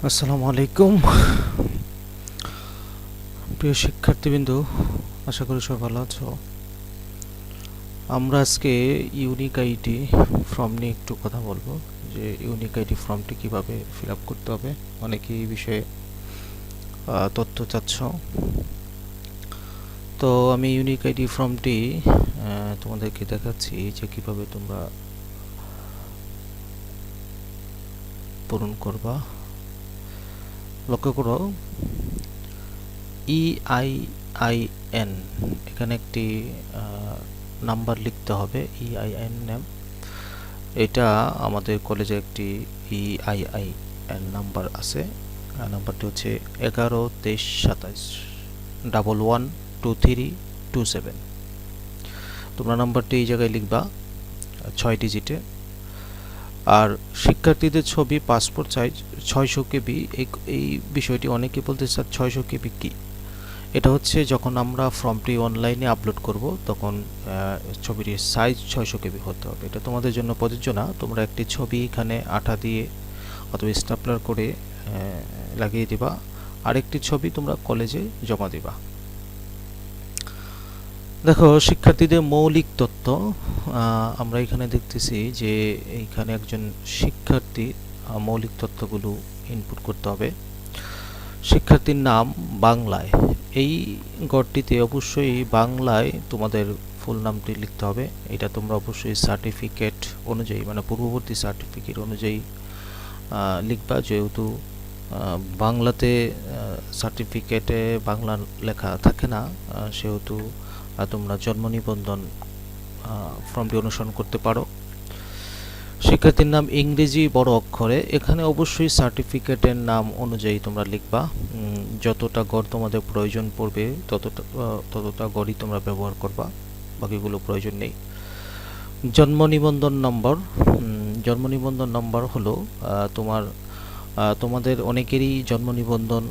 আসসালামু আলাইকুম প্রিয় শিক্ষার্থীবৃন্দ, আশা করি সবাই ভালো আছো। আমরা আজকে ইউনিক আইডি ফর্ম নিয়ে একটু কথা বলবো, যে ইউনিক আইডি ফর্মটি কিভাবে ফিল আপ করতে হবে। অনেকে এই বিষয়ে তথ্য চাচ্ছ। তো আমি ইউনিক আইডি ফর্মটি তোমাদেরকে দেখাচ্ছি যে কিভাবে তোমরা পূরণ করবা। লক্ষ্য করো, EIIN এখানে একটি নাম্বার লিখতে হবে। EIN নাম, এটা আমাদের কলেজে একটি EIIN নাম্বার আছে। নাম্বারটি হচ্ছে 112327112327। তোমরা নাম্বারটি এই জায়গায় লিখবা 6 ডিজিটে। আর শিক্ষার্থীদের ছবি পাসপোর্ট সাইজ 600 কেবি। এই বিষয়টি অনেকে বলতে চান 600 কেবি কি। এটা হচ্ছে যখন আমরা ফর্মটি অনলাইনে আপলোড করব তখন ছবিটির সাইজ 600 কেবি হতে হবে। এটা তোমাদের জন্য প্রযোজ্য না। তোমরা একটি ছবি এখানে আঠা দিয়ে অথবা স্টাপলার করে লাগিয়ে দিবা, আরেকটি ছবি তোমরা কলেজে জমা দিবা। দেখো, শিক্ষার্থীদের মৌলিক তথ্য আমরা এখানে দেখতেছি যে এইখানে একজন শিক্ষার্থী মৌলিক তথ্যগুলো ইনপুট করতে হবে। শিক্ষার্থীর নাম বাংলায়, এই ঘরটিতে অবশ্যই বাংলায় তোমাদের ফুল নামটি লিখতে হবে। এটা তোমরা অবশ্যই সার্টিফিকেট অনুযায়ী, মানে পূর্ববর্তী সার্টিফিকেট অনুযায়ী লিখবা। যেহেতু বাংলাতে সার্টিফিকেটে বাংলা লেখা থাকে না, সেহেতু তোমরা জন্ম নিবন্ধন ফর্মটি অনুসরণ করতে পারো। শিক্ষার্থীর নাম ইংরেজি বড় অক্ষরে, এখানে অবশ্যই সার্টিফিকেটের নাম অনুযায়ী তোমরা লিখবা। যতটা গড় তোমাদের প্রয়োজন পড়বে ততটা গড়ই তোমরা ব্যবহার করবা, বাকিগুলো প্রয়োজন নেই। জন্ম নিবন্ধন নম্বর, জন্ম নিবন্ধন নম্বর হলো তোমাদের অনেকেরই জন্ম নিবন্ধন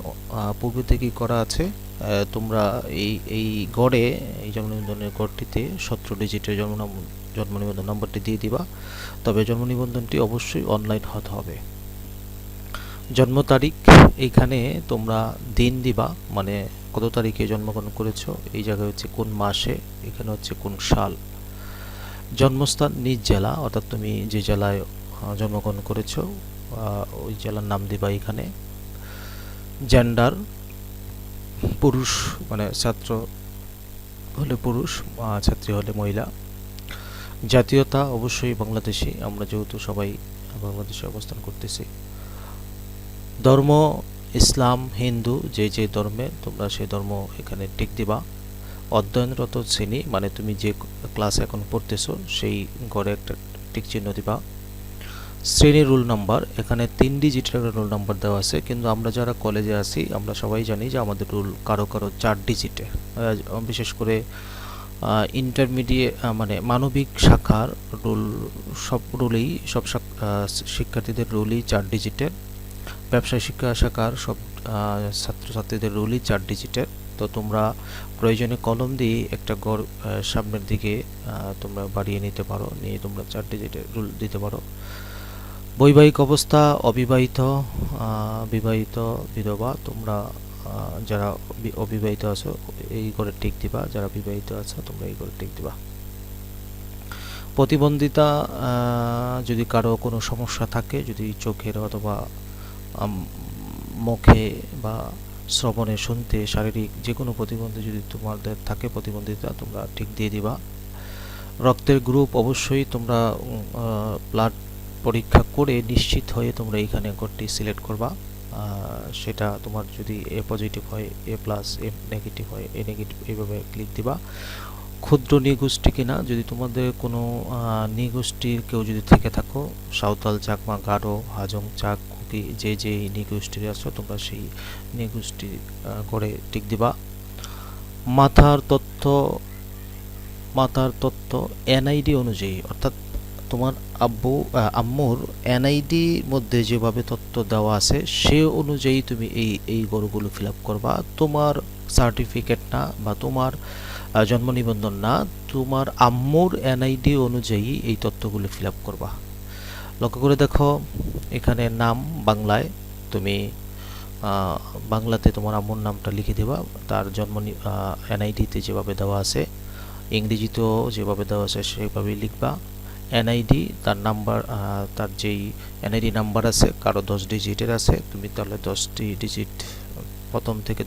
পূর্বে থেকেই করা আছে। তোমরা এই গড়ে, এই জন্ম নিবন্ধনের গড়টিতে 17 ডিজিটের জন্ম নিবন্ধন নম্বরটি দিয়ে দিবা। তবে জন্ম নিবন্ধনটি অবশ্যই অনলাইন হতে হবে। জন্ম তারিখ, এইখানে তোমরা দিন দিবা, মানে কত তারিখে জন্মগ্রহণ করেছো, এই জায়গায় হচ্ছে কোন মাসে, এখানে হচ্ছে কোন সাল। জন্মস্থান নিজ জেলা, অর্থাৎ তুমি যে জেলায় জন্মগ্রহণ করেছো ওই জেলার নাম দিবা এখানে। জেন্ডার, পুরুষ, মানে ছাত্র হলে পুরুষ, ছাত্রী হলে মহিলা। জাতীয়তা অবশ্যই বাংলাদেশি, আমরা যেহেতু সবাই বাংলাদেশে অবস্থান করতেছি। ধর্ম ইসলাম, হিন্দু, যে ধর্মে তোমরা সেই ধর্ম এখানে টিক দিবা। অধ্যয়নরত শ্রেণী, মানে তুমি যে ক্লাসে এখন পড়তেছো সেই ঘরে একটা টিক চিহ্ন দিবা। শ্রেণী রোল নাম্বার, এখানে 3 ডিজিটের একটা রোল নাম্বার দেওয়া আছে, কিন্তু আমরা যারা কলেজে আছি আমরা সবাই জানি যে আমাদের রোল কারো 4 ডিজিটে। বিশেষ করে ইন্টারমিডিয়েট মানে মানবিক শাখার রোল, সব রোলেই সব শিক্ষার্থীদের রোলই 4 ডিজিটের। ব্যবসায় শিক্ষা শাখার সব ছাত্রছাত্রীদের রোলই 4 ডিজিটের। তো তোমরা প্রয়োজনে কলম দিয়ে একটা গড় সামনের দিকে তোমরা বাড়িয়ে নিতে পারো, নিয়ে তোমরা 4 ডিজিটের রোল দিতে পারো। বৈবাহিক অবস্থা অবিবাহিত, বিবাহিত, বিধবা। তোমরা যারা অবিবাহিত আছো এই করে টিক দিবা, যারা বিবাহিত আছো তোমরা এই করে টিক দিবা। প্রতিবন্ধিতা, যদি কারো কোনো সমস্যা থাকে, যদি চোখের অথবা মুখে বা শ্রবণে, শুনতে, শারীরিক যে কোনো প্রতিবন্ধী যদি তোমাদের থাকে প্রতিবন্ধিতা, তোমরা টিক দিয়ে দিবা। রক্তের গ্রুপ, অবশ্যই তোমরা ব্লাড পরীক্ষা করে নিশ্চিত হয়ে তোমরা এইখানে ঘরটি সিলেক্ট করবা। সেটা তোমার যদি এ পজিটিভ হয়, এ প্লাস, এ নেগেটিভ হয়, এ নেগেটিভ, এইভাবে ক্লিক দিবা। ক্ষুদ্র নৃগোষ্ঠী কিনা, যদি তোমাদের কোনো নৃগোষ্ঠীর কেউ যদি থেকে থাকো, সাঁওতাল, চাকমা, গারো, হাজং, চাক, কুকি, যে নৃগোষ্ঠীর আছো তোমরা সেই নৃগোষ্ঠী করে টিক দিবা। মাতার তথ্য এনআইডি অনুযায়ী, অর্থাৎ তোমার আম্মুর এনআইডি মধ্যে যেভাবে তথ্য দেওয়া আছে সে অনুযায়ী তুমি এই গড়গুলো ফিল আপ করবা। তোমার সার্টিফিকেট না বা তোমার জন্ম নিবন্ধন না, তোমার আম্মুর এনআইডি অনুযায়ী এই তথ্যগুলো ফিল আপ করবা। লক্ষ্য করে দেখো, এখানে নাম বাংলায়, তুমি বাংলাতে তোমার আম্মুর নামটা লিখে দেবা, তার জন্ম এনআইডিতে যেভাবে দেওয়া আছে, ইংরেজিতেও যেভাবে দেওয়া আছে সেভাবেই লিখবা। এনআইডি তার নাম্বার, তার যেই এনআইডি নাম্বার আছে কারো 10 ডিজিটের আছে, তুমি তাহলে 10টি ডিজিট প্রথম থেকে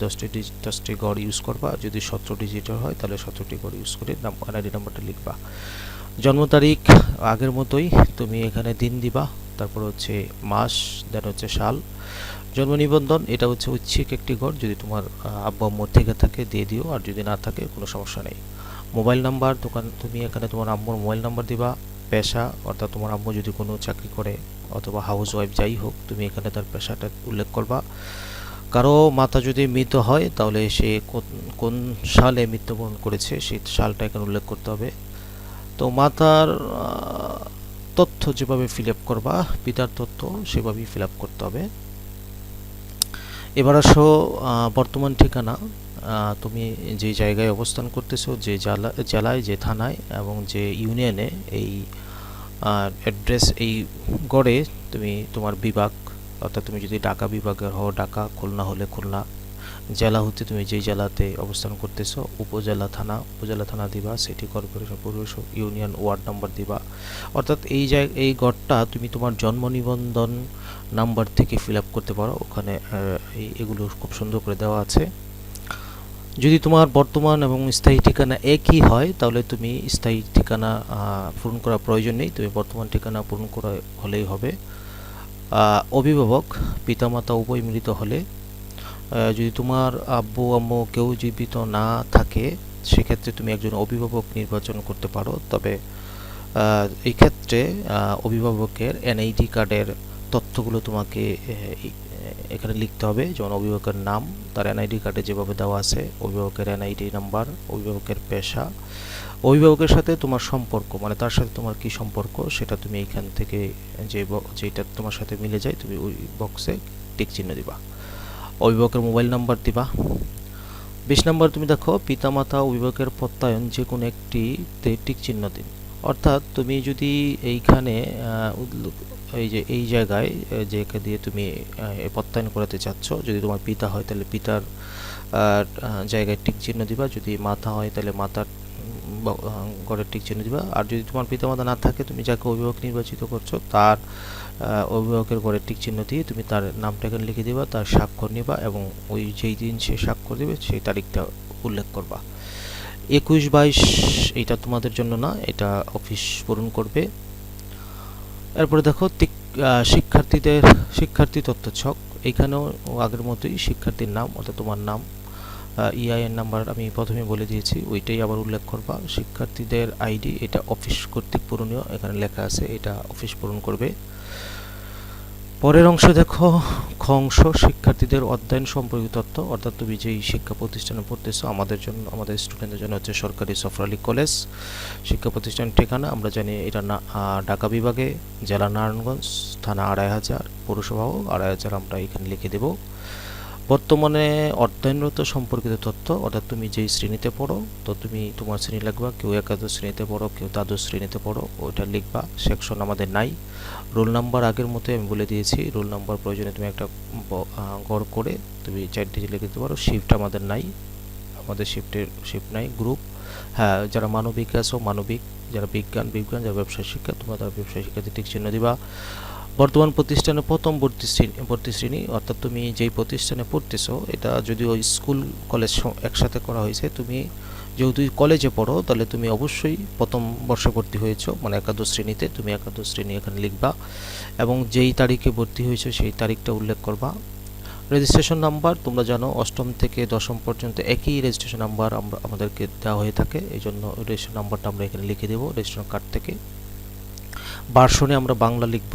10টি গড় ইউজ করবা। যদি 17 ডিজিটের হয় তাহলে 17টি গড় ইউজ করে এনআইডি নাম্বারটা লিখবা। জন্ম তারিখ আগের মতোই তুমি এখানে দিন দিবা, তারপর হচ্ছে মাস, দেন হচ্ছে সাল। জন্ম নিবন্ধন এটা হচ্ছে ঐচ্ছিক একটি গড়, যদি তোমার আব্বু আম্মুর থেকে থাকে দিয়ে দিও, আর যদি না থাকে কোনো সমস্যা নেই। মোবাইল নাম্বার তুমি এখানে তোমার আম্মুর মোবাইল নাম্বার দিবা। পেশা অর্থাৎ তোমার আম্মু যদি কোনো চাকরি করে অথবা হাউস ওয়াইফ যাই হোক, তুমি এখানে তার পেশাটা উল্লেখ করবা। কারো মাতা যদি মৃত হয় তাহলে সে কোন সালে মৃত্যুবরণ করেছে সেই সালটা এখানে উল্লেখ করতে হবে। তো মাতার তথ্য যেভাবে ফিল আপ করবা, পিতার তথ্য সেভাবেই ফিল আপ করতে হবে। এবার আসো বর্তমান ঠিকানা। তুমি যে জায়গায় অবস্থান করতেছো, যে জেলায়, যে থানায় এবং যে ইউনিয়নে, এই অ্যাড্রেস, এই গড়ে তুমি তোমার বিভাগ, অর্থাৎ তুমি যদি ঢাকা বিভাগের হও ঢাকা, খুলনা হলে খুলনা, জেলা হতে তুমি যেই জেলাতে অবস্থান করতেছো, উপজেলা থানা দিবা, সিটি কর্পোরেশন, পৌরসভা, ইউনিয়ন, ওয়ার্ড নাম্বার দিবা। অর্থাৎ এই গড়টা তুমি তোমার জন্ম নিবন্ধন নাম্বার থেকে ফিল আপ করতে পারো, ওখানে এগুলো খুব সুন্দর করে দেওয়া আছে। যদি তোমার বর্তমান এবং স্থায়ী ঠিকানা একই হয় তাহলে তুমি স্থায়ী ঠিকানা পূরণ করার প্রয়োজন নেই, তুমি বর্তমান ঠিকানা পূরণ করা হলেই হবে। অভিভাবক পিতামাতা উভয় মৃত হলে, যদি তোমার আব্বু আম্মু কেউ জীবিত না থাকে সেক্ষেত্রে তুমি একজন অভিভাবক নির্বাচন করতে পারো। তবে এই ক্ষেত্রে অভিভাবকের এনআইডি কার্ডের তথ্যগুলো তোমাকে এখানে লিখতে হবে, যেমন অভিভাবকের নাম, তার এনআইডি কার্ডে যেভাবে দেওয়া আছে, অভিভাবকের এনআইডি নাম্বার, অভিভাবকের পেশা, অভিভাবকের সাথে তোমার সম্পর্ক, মানে তার সাথে তোমার কি সম্পর্ক সেটা তুমি এইখান থেকে যেটা তোমার সাথে মিলে যায় তুমি ওই বক্সে টিক চিহ্ন দিবা। অভিভাবকের মোবাইল নাম্বার দিবা। 20 নম্বর তুমি দেখো পিতামাতা অভিভাবকের প্রত্যয়ন যে কোনো একটিতে টিক চিহ্ন দিন। অর্থাৎ তুমি যদি এইখানে এই জায়গায় যেটা দিয়ে তুমি প্রত্যয়ন করাতে চাচ্ছ, যদি তোমার পিতা হয় তাহলে পিতার জায়গায় টিক চিহ্ন দিবা, যদি মাতা হয় তাহলে মাতার গড়ের টিক চিহ্ন দিবা। আর যদি তোমার পিতামাতা না থাকে, তুমি যাকে অভিভাবক নির্বাচিত করছো তার অভিভাবকের গড়ের টিক চিহ্ন দিয়ে তুমি তার নামটা এখানে লিখে দিবা, তার স্বাক্ষর নিবা এবং ওই যেই দিন সে স্বাক্ষর দেবে সেই তারিখটা উল্লেখ করবা। 21-22 এটা তোমাদের জন্য না, এটা অফিস পূরণ করবে। এরপরে দেখো শিক্ষার্থী তথ্য ছক। এখানেও আগের মতোই শিক্ষার্থীর নাম অর্থাৎ তোমার নাম, ইআইএন নাম্বার আমি প্রথমে বলে দিয়েছি, ওইটাই আবার উল্লেখ করবা। শিক্ষার্থীদের আইডি এটা অফিস কর্তৃক পূরণীয়, এখানে লেখা আছে, এটা অফিস পূরণ করবে। পরের অংশ দেখো খ অংশ, শিক্ষার্থীদের অধ্যয়ন সম্পর্কিত তথ্য। অর্থাৎ তুমি যেই শিক্ষা প্রতিষ্ঠানে পড়তেছো, আমাদের স্টুডেন্টদের জন্য হচ্ছে সরকারি সফর কলেজ। শিক্ষা প্রতিষ্ঠান ঠিকানা আমরা জানি এটা ঢাকা বিভাগে, জেলা নারায়ণগঞ্জ, থানা 2500, পৌরসভাও 2500 আমরা এখানে লিখে দেব। বর্তমানে অধ্যয়নরত সম্পর্কিত তথ্য, অর্থাৎ তুমি যেই শ্রেণীতে পড়ো তো তুমি তোমার শ্রেণী লিখবা, কেউ একাদশ শ্রেণীতে পড়ো, কেউ দ্বাদশ শ্রেণীতে পড়ো, ওইটা লিখবা। সেকশন আমাদের নাই। রোল নাম্বার আগের মতো আমি বলে দিয়েছি, রোল নাম্বার প্রয়োজনে তুমি একটা গড় করে তুমি 4 ডিজিট লিখে দিতে পারো। শিফট আমাদের নাই, আমাদের শিফট নাই। গ্রুপ, হ্যাঁ, যারা মানবিক আছো মানবিক, যারা বিজ্ঞান, যারা ব্যবসায় শিক্ষা তোমরা তারা ব্যবসায় শিক্ষাতে টিক চিহ্ন দিবা। বর্তমান প্রতিষ্ঠানে প্রথম ভর্তি শ্রেণী, অর্থাৎ তুমি যেই প্রতিষ্ঠানে পড়তেছো এটা যদিও স্কুল কলেজ একসাথে করা হয়েছে, তুমি যেহেতু কলেজে পড়ো তাহলে তুমি অবশ্যই প্রথম বর্ষে ভর্তি হয়েছো, মানে একাদশ শ্রেণীতে, তুমি একাদশ শ্রেণী এখানে লিখবা এবং যেই তারিখে ভর্তি হয়েছে সেই তারিখটা উল্লেখ করবা। রেজিস্ট্রেশন নাম্বার তোমরা জানো 8ম থেকে 10ম পর্যন্ত একই রেজিস্ট্রেশন নাম্বার আমাদেরকে দেওয়া হয়ে থাকে, এই জন্য রেজিস্ট্রেশন নাম্বারটা আমরা এখানে লিখে দেবো রেজিস্ট্রেশন কার্ড থেকে। ভার্সনে আমরা বাংলা লিখব।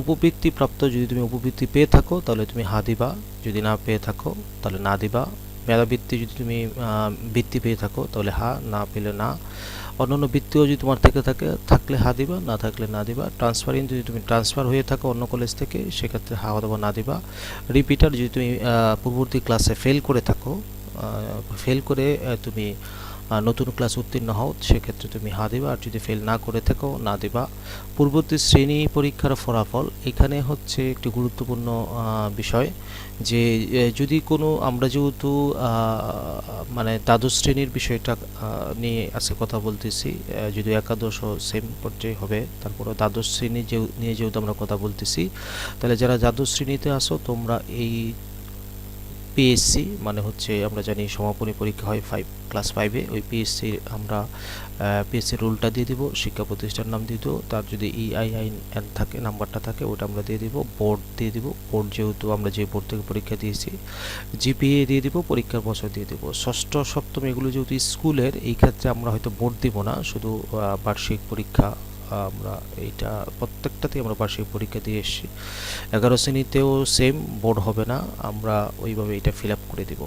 উপবৃত্তি প্রাপ্ত, যদি তুমি উপবৃত্তি পেয়ে থাকো তাহলে তুমি হা দিবা, যদি না পেয়ে থাকো তাহলে না দিবা। মেধাবৃত্তি, যদি তুমি বৃত্তি পেয়ে থাকো তাহলে হা, না পেলে না। অন্যান্য বৃত্তিও যদি তোমার থেকে থাকলে হা দিবা, না থাকলে না দিবা। ট্রান্সফারিং, যদি তুমি ট্রান্সফার হয়ে থাকো অন্য কলেজ থেকে সেক্ষেত্রে হা অথবা না দিবা। রিপিটার, যদি তুমি পূর্ববর্তী ক্লাসে ফেল করে থাকো, ফেল করে তুমি নতুন ক্লাস উত্তীর্ণ হও সেক্ষেত্রে তুমি হা দিবা, আর যদি ফেল না করে থাকো না দিবা। পূর্ববর্তী শ্রেণী পরীক্ষার ফলাফল এখানে হচ্ছে একটি গুরুত্বপূর্ণ বিষয়, যে যদি কোনো আমরা যেহেতু মানে দ্বাদশ শ্রেণীর বিষয়টা নিয়ে আজকে কথা বলতেছি, যদি একাদশ সেম পর্যায়ে হবে, তারপরে দ্বাদশ শ্রেণী নিয়ে যেহেতু আমরা কথা বলতেছি, তাহলে যারা দ্বাদশ শ্রেণীতে আসো তোমরা এই পিএসসি মানে হচ্ছে আমরা জানি সমাপনী পরীক্ষা হয় ক্লাস 5-এ, ওই পিএসসির আমরা পিএসসির রুলটা দিয়ে দিব, শিক্ষা প্রতিষ্ঠান নাম দিয়ে দেবো, তার যদি EIN থাকে নাম্বারটা থাকে ওটা আমরা দিয়ে দিব, বোর্ড দিয়ে দিব, বোর্ড যেহেতু আমরা যে বোর্ড থেকে পরীক্ষা দিয়েছি, জিপিএ দিয়ে দিব, পরীক্ষার বছর দিয়ে দিব। ষষ্ঠ সপ্তম এগুলো যেহেতু স্কুলের, এই ক্ষেত্রে আমরা হয়তো বোর্ড দিব না, শুধু বার্ষিক পরীক্ষা আমরা এইটা প্রত্যেকটাতেই আমরা বার্ষিক পরীক্ষা দিয়ে এসেছি। 11 শ্রেণীতেও সেম, বোর্ড হবে না, আমরা ওইভাবে এটা ফিল আপ করে দিব।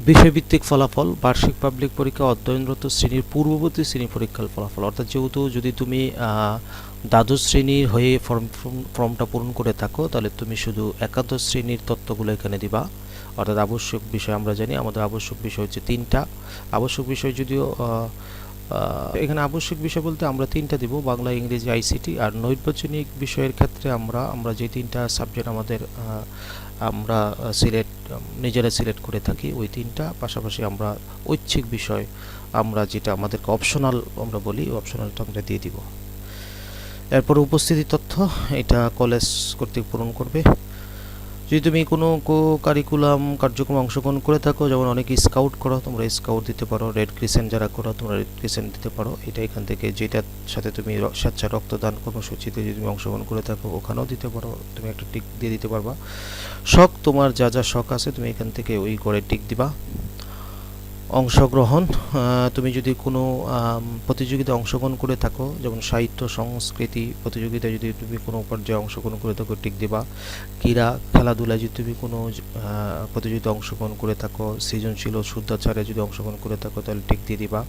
বিষয়ভিত্তিক ফলাফল, বার্ষিক পাবলিক পরীক্ষা অধ্যয়নরত শ্রেণীর পূর্ববর্তী শ্রেণী পরীক্ষার ফলাফল, অর্থাৎ যেহেতু যদি তুমি দ্বাদশ শ্রেণীর হয়ে ফর্মটা পূরণ করে থাকো, তাহলে তুমি শুধু একাদশ শ্রেণীর তথ্যগুলো এখানে দিবা। অর্থাৎ আবশ্যক বিষয় আমরা জানি আমাদের আবশ্যক বিষয় হচ্ছে 3টা। আবশ্যক বিষয় যদিও এখানে আবশ্যক বিষয় বলতে আমরা 3টা দিব, বাংলা, ইংরেজি, ICT। আর নৈর্বাচনিক বিষয়ের ক্ষেত্রে আমরা যে 3টা সাবজেক্ট আমাদের আমরা নিজেরা সিলেক্ট করে থাকি, ওই 3টা, পাশাপাশি আমরা ঐচ্ছিক বিষয় আমরা যেটা আমাদেরকে অপশনাল আমরা বলি, অপশনালটা আমরা দিয়ে দিব। এরপর উপস্থিতি তথ্য, এটা কলেজ কর্তৃক পূরণ করবে। যদি তুমি কোনো কারিকুলাম কার্যক্রমে অংশগ্রহণ করে থাকো, যেমন অনেকে স্কাউট করো, তোমরা স্কাউট দিতে পারো, রেড ক্রিসেন্ট যারা করো তোমরা রেড ক্রিসেন্ট দিতে পারো। এটা এখান থেকে যেটার সাথে তুমি স্বেচ্ছা রক্তদান কর্মসূচিতে যদি তুমি অংশগ্রহণ করে থাকো ওখানেও দিতে পারো, তুমি একটা টিক দিয়ে দিতে পারবা। শখ, তোমার যা যা শখ আছে তুমি এখান থেকে ওই করে টিক দিবা। অংশগ্রহণ, তুমি যদি কোনো প্রতিযোগিতায় অংশগ্রহণ করে থাকো, যেমন সাহিত্য সংস্কৃতি প্রতিযোগিতায় যদি তুমি কোনো পর্যায়ে অংশগ্রহণ করে থাকো টিক দিবা। ক্রীড়া খেলাধুলায় যদি তুমি কোনো প্রতিযোগিতায় অংশগ্রহণ করে থাকো, সৃজনশীল ও শুদ্ধাচারে যদি অংশগ্রহণ করে থাকো তাহলে টিক দিয়ে দিবা।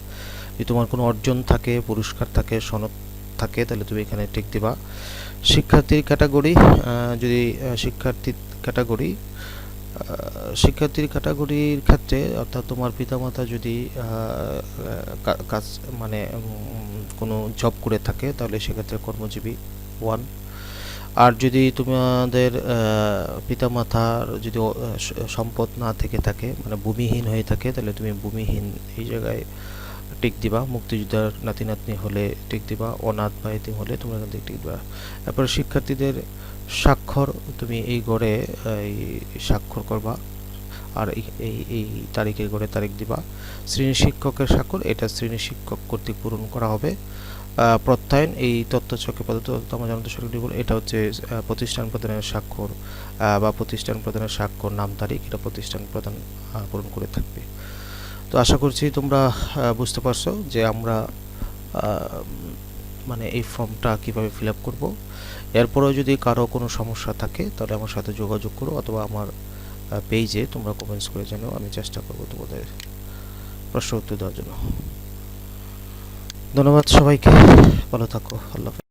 যদি তোমার কোনো অর্জন থাকে, পুরস্কার থাকে, সনদ থাকে, তাহলে তুমি এখানে টিক দিবা। শিক্ষার্থীর ক্যাটাগরি, যদি শিক্ষার্থীর ক্যাটাগরির ক্ষেত্রে, অর্থাৎ তোমার পিতামাতা যদি কাজ মানে কোনো জব করে থাকে তাহলে সেক্ষেত্রে কর্মজীবী 1। আর যদি তোমাদের পিতামাতার যদি সম্পদ না থেকে থাকে, মানে ভূমিহীন হয়ে থাকে, তাহলে তুমি ভূমিহীন এই জায়গায় টিক দিবা। মুক্তিযোদ্ধার নাতি নাতনি হলে টিক দিবা, অনাথ বা এতিম হলে তোমরা এখান থেকে টিক দিবা। তারপরে শিক্ষার্থীদের স্বাক্ষর, তুমি এই গড়ে এই স্বাক্ষর করবা, আর এই তারিখের গড়ে তারিখ দিবা। শ্রেণী শিক্ষকের স্বাক্ষর, এটা শ্রেণী শিক্ষক কর্তৃক পূরণ করা হবে। প্রত্যয়ন, এই তথ্যচকে প্রদত্ত তথ্য জানাতে সরকারি বলে, এটা হচ্ছে প্রতিষ্ঠান প্রধানের স্বাক্ষর বা প্রতিষ্ঠান প্রধানের স্বাক্ষর, নাম, তারিখ, এটা প্রতিষ্ঠান প্রধান পূরণ করে থাকবে। তো আশা করছি তোমরা বুঝতে পারছো যে আমরা মানে এই ফর্মটা কিভাবে ফিল আপ করবো। এরপরেও যদি কারো কোনো সমস্যা থাকে তাহলে আমার সাথে যোগাযোগ করো, অথবা আমার পেজে তোমরা কমেন্টস করে জানাও, আমি চেষ্টা করবো তোমাদের প্রশ্ন উত্তর দেওয়ার জন্য। ধন্যবাদ সবাইকে, ভালো থাকো, আল্লাহ হাফেজ।